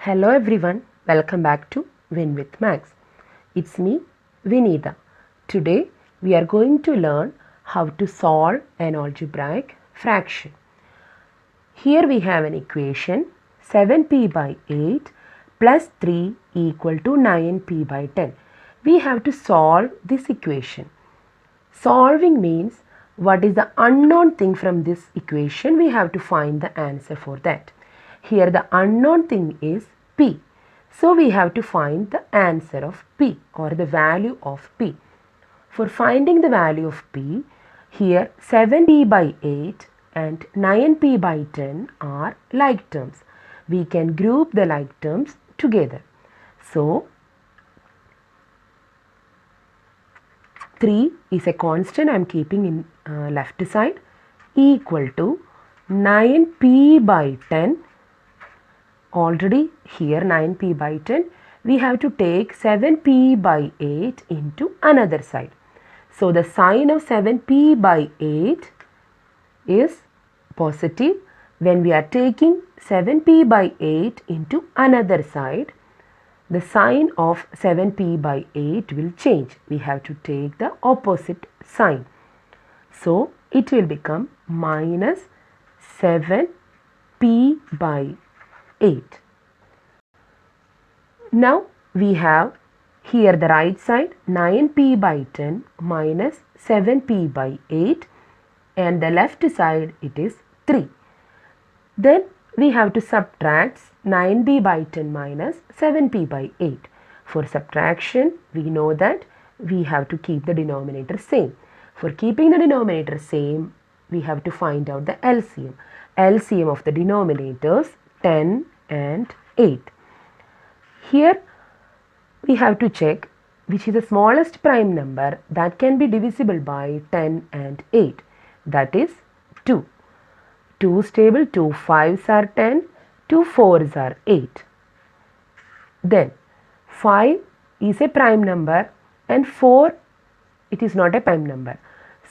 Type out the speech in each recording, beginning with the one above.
Hello everyone, welcome back to Win with Max. It's me, Vinita. Today we are going to learn how to solve an algebraic fraction. Here we have an equation 7p by 8 plus 3 equal to 9p by 10. We have to solve this equation. Solving means what is the unknown thing from this equation, we have to find the answer for that. Here the unknown thing is p. So we have to find the answer of p or the value of p. For finding the value of p, here 7p by 8 and 9p by 10 are like terms. We can group the like terms together. So 3 is a constant I am keeping in left side equal to 9p by 10. Already here 9p by 10, we have to take 7p by 8 into another side. So the sign of 7p by 8 is positive. When we are taking 7p by 8 into another side, the sign of 7p by 8 will change. We have to take the opposite sign. So it will become minus 7p by 8. Now we have here the right side 9p by 10 minus 7p by 8 and the left side it is 3. Then we have to subtract 9p by 10 minus 7p by 8. For subtraction we know that we have to keep the denominator same. For keeping the denominator same, we have to find out the LCM. LCM of the denominators 10 and 8. Here we have to check which is the smallest prime number that can be divisible by 10 and 8. That is 2. 2 stable, 2 5s are 10, 2 4s are 8. Then 5 is a prime number and 4 it is not a prime number.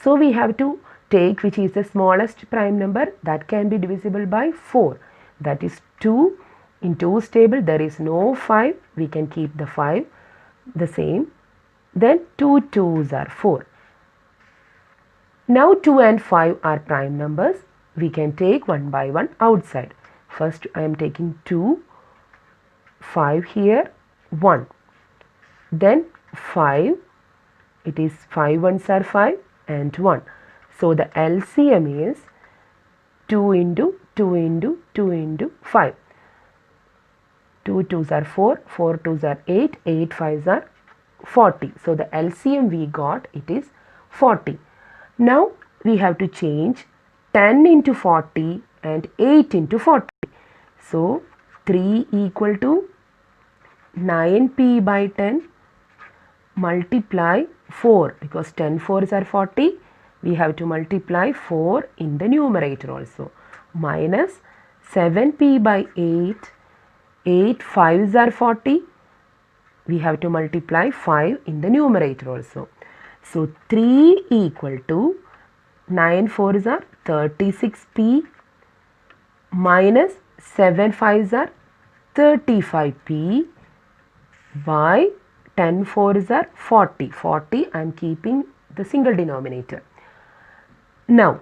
So we have to take which is the smallest prime number that can be divisible by 4. That is 2. In 2 stable there is no 5. We can keep the 5 the same. Then 2 2s are 4. Now 2 and 5 are prime numbers. We can take one by one outside. First I am taking 2, 5 here, 1. Then 5, it is 5 ones are 5 and 1. So the LCM is 2 into 2 into 2 into 5. 2 2s are 4, 4 2s are 8, 8 5s are 40. So the LCM we got it is 40. Now we have to change 10 into 40 and 8 into 40. So 3 equal to 9p by 10 multiply 4 because 10 4s are 40. We have to multiply 4 in the numerator also minus 7p by 8. 8 5s are 40. We have to multiply 5 in the numerator also. So 3 equal to 9 4s are 36p minus 7 5s are 35p by 10 4s are 40. 40 I am keeping the single denominator. Now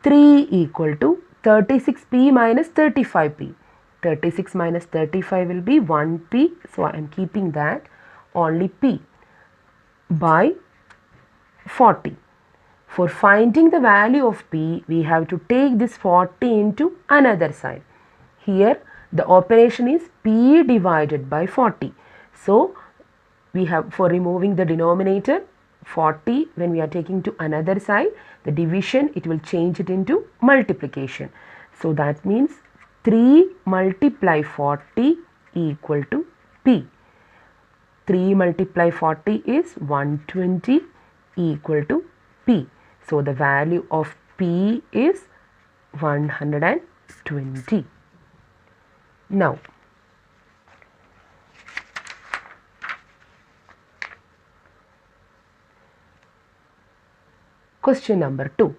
3 equal to 36p minus 35p. 36 minus 35 will be 1p. So I am keeping that only p by 40. For finding the value of p, we have to take this 40 into another side. Here the operation is p divided by 40. So we have for removing the denominator 40 when we are taking to another side, the division it will change it into multiplication. So that means 3 multiply 40 equal to p. 3 multiply 40 is 120 equal to p. So the value of p is 120. Now question number 2.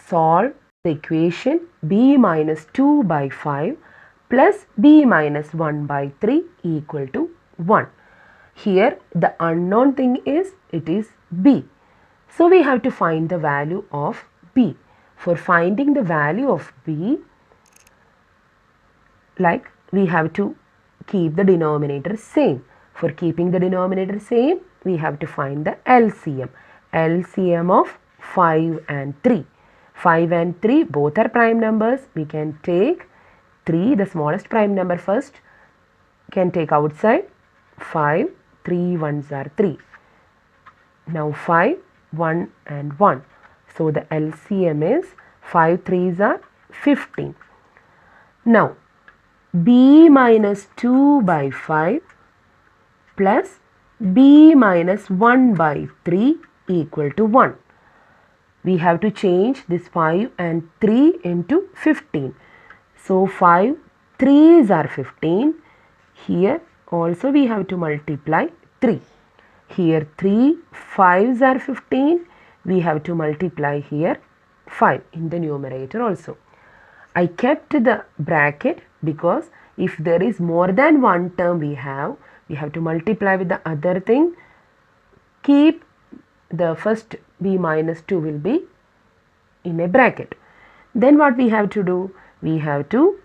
Solve the equation b minus 2 by 5 plus b minus 1 by 3 equal to 1. Here the unknown thing is, it is b. So we have to find the value of b. For finding the value of b, like we have to keep the denominator same. For keeping the denominator same, we have to find the LCM. LCM of 5 and 3. 5 and 3 both are prime numbers. We can take 3, the smallest prime number first, can take outside. 5, 3 ones are 3. Now 5, 1 and 1. So the LCM is 5 3s are 15. Now b minus 2 by 5 plus b minus 1 by 3 equal to 1. We have to change this 5 and 3 into 15. So 5 3s are 15. Here also we have to multiply 3. Here 3 5s are 15. We have to multiply here 5 in the numerator also. I kept the bracket because if there is more than one term we have to multiply with the other thing. Keep the first b minus 2 will be in a bracket. Then what we have to do? We have to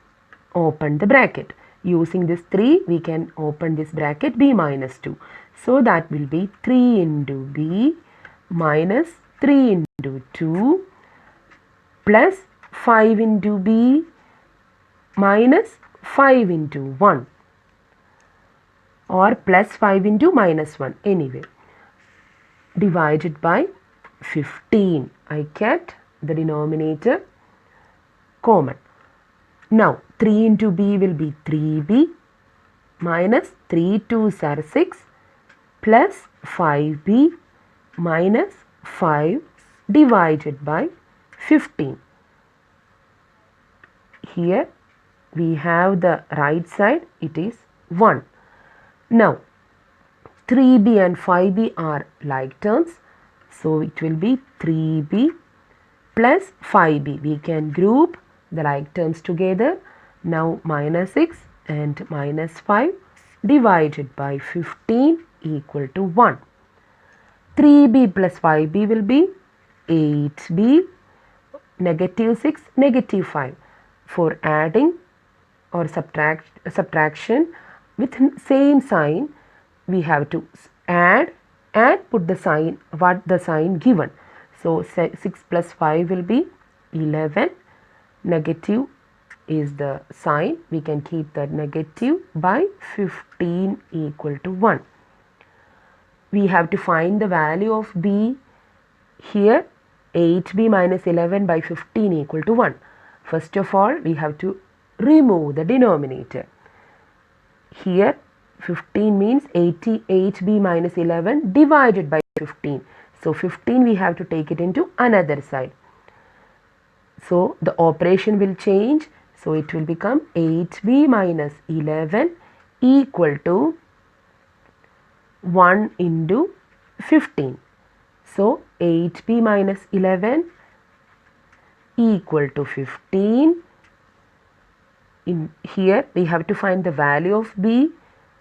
open the bracket. Using this 3, we can open this bracket b minus 2. So that will be 3 into b minus 3 into 2 plus 5 into b minus 5 into 1, or plus 5 into minus 1, anyway, divided by 15. I kept the denominator common. Now 3 into b will be 3b minus 3 2s are 6 plus 5b minus 5 divided by 15. Here we have the right side, it is 1. Now 3b and 5b are like terms, so it will be 3b plus 5b. We can group the like terms together. Now minus 6 and minus 5 divided by 15 equal to 1. 3b plus 5b will be 8b, negative 6, negative 5. For adding or subtraction with same sign, we have to add and put the sign, what the sign given. So 6 plus 5 will be 11. Negative is the sign. We can keep the negative by 15 equal to 1. We have to find the value of b. Here 8b minus 11 by 15 equal to 1. First of all, we have to remove the denominator. Here 15 means 88b minus 11 divided by 15. So 15 we have to take it into another side. So the operation will change. So it will become 8b minus 11 equal to 1 into 15. So 8b minus 11 equal to 15. In here we have to find the value of b.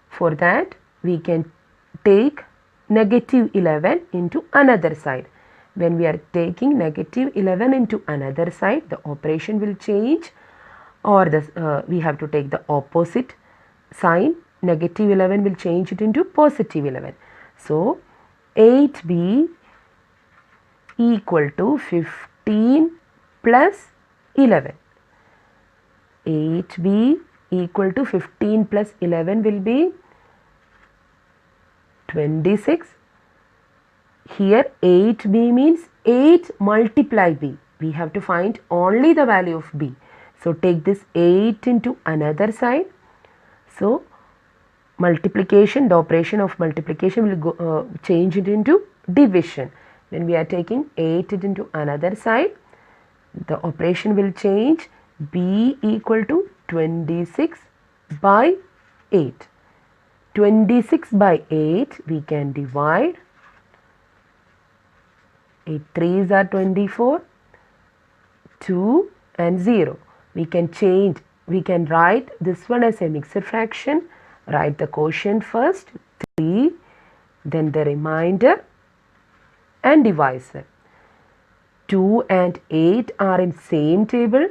For that we can take negative 11 into another side. When we are taking negative 11 into another side, the operation will change, or we have to take the opposite sign. Negative 11 will change it into positive 11. So 8b equal to 15 plus 11. 8b equal to 15 plus 11 will be 26. Here 8b means 8 multiply b. We have to find only the value of b. So take this 8 into another side. So multiplication, the operation of multiplication will go, change it into division. When we are taking 8 into another side, the operation will change. B equal to 26 by 8. 26 by 8 we can divide. 8 3s are 24. 2 and 0. We can change we can write this one as a mixed fraction. Write the quotient first, 3, then the remainder and divisor. 2 and 8 are in same table.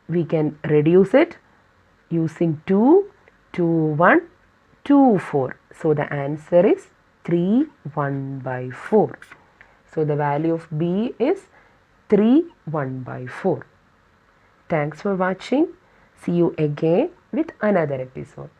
We can reduce it using 2, 2, 1, 2, 4. So the answer is 3, 1 by 4. So the value of B is 3, 1 by 4. Thanks for watching. See you again with another episode.